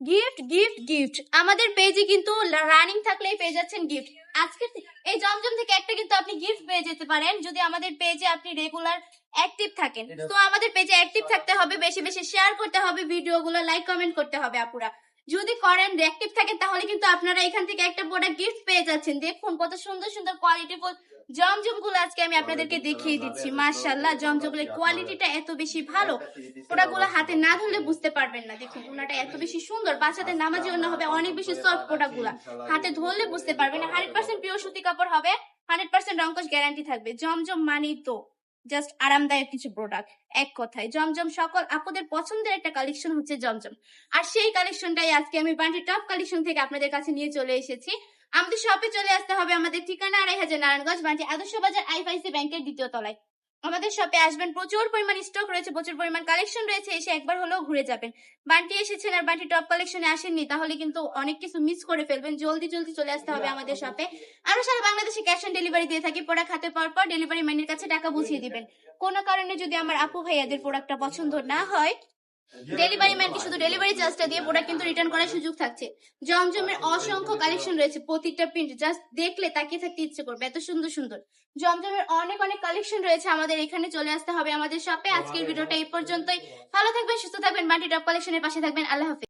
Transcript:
Gift gift gift আমাদের পেজে কিন্তু রানিং থাকলেই পেয়ে যাচ্ছেন গিফট। আজকে এই জমজম থেকে একটা কিন্তু আপনি গিফট পেয়ে যেতে পারেন যদি আমাদের পেজে আপনি রেগুলার অ্যাক্টিভ থাকেন। তো আমাদের পেজে অ্যাক্টিভ থাকতে হবে, বেশি বেশি শেয়ার করতে হবে, ভিডিওগুলো লাইক কমেন্ট করতে হবে আপুরা। যদি করেন অ্যাক্টিভ থাকেন তাহলে কিন্তু আপনারা এখান থেকে একটা প্রোডাক্ট গিফট পেয়ে যাচ্ছেন। দেখুন কত সুন্দর সুন্দর কোয়ালিটিফুল জমজম গুলো আজকে আমি আপনাদেরকে দেখিয়ে দিচ্ছি। মাশাআল্লাহ, জমজমের কোয়ালিটিটা এত বেশি ভালো, প্রোডাক্টগুলো হাতে না ধরলে বুঝতে পারবেন না। দেখুন ওনাটা এত বেশি সুন্দর, বাচ্চাদের নামাজি ওনা হবে, অনেক বেশি সফট প্রোডাক্টগুলো হাতে ধরলে বুঝতে পারবেন না। 100% পিওর সুতি কাপড় হবে, 100% রংকশ গ্যারান্টি থাকবে। জমজম মানেই তো জাস্ট আরামদায়ক কিছু প্রোডাক্ট। এক কথায় জমজম সকল আপুদের পছন্দের একটা কালেকশন হচ্ছে জমজম। আর সেই কালেকশনটাই আজকে আমি বান্টি টপ কালেকশন থেকে আপনাদের কাছে নিয়ে চলে এসেছি। আমাদের শপে চলে আসতে হবে, আমাদের ঠিকানা 2500 নারায়ণগঞ্জ, বান্টি আদর্শ বাজার, আইএফআইসি ব্যাংকের দ্বিতীয় তলায়। আমাদের শপে আসবেন, প্রচুর পরিমাণ স্টক রয়েছে, প্রচুর পরিমাণ কালেকশন রয়েছে, এসে একবার হলেও ঘুরে যাবেন। বান্টি এসেছেন আর বান্টি টপ কালেকশনে আসেননি তাহলে কিন্তু অনেক কিছু মিস করে ফেলবেন। জলদি জলদি চলে আসতে হবে আমাদের শপে। আমরা সারা বাংলাদেশে ক্যাশ অন ডেলিভারি দিয়ে থাকি। প্রোডাক্ট হাতে পাওয়ার পর ডেলিভারি ম্যানের কাছে টাকা বুঝিয়ে দিবেন। কোনো কারণে যদি আমার আপু ভাইয়াদের প্রোডাক্টটা পছন্দ না হয়, ডেলিভারি ম্যানকে শুধু ডেলিভারি চার্জটা দিয়ে প্রোডাক্ট কিন্তু রিটার্ন করার সুযোগ থাকছে। জমজমের অসংখ্য কালেকশন রয়েছে, প্রতিটা প্রিন্ট জাস্ট দেখলে তাকিয়ে থাকতে ইচ্ছে করবে, এত সুন্দর সুন্দর জমজমের অনেক অনেক কালেকশন রয়েছে। আমাদের এখানে চলে আসতে হবে আমাদের শপে। আজকের ভিডিওটা এই পর্যন্তই। ভালো থাকবেন, সুস্থ থাকবেন, বান্টি টপ কালেকশনের পাশে থাকবেন। আল্লাহ হাফেজ।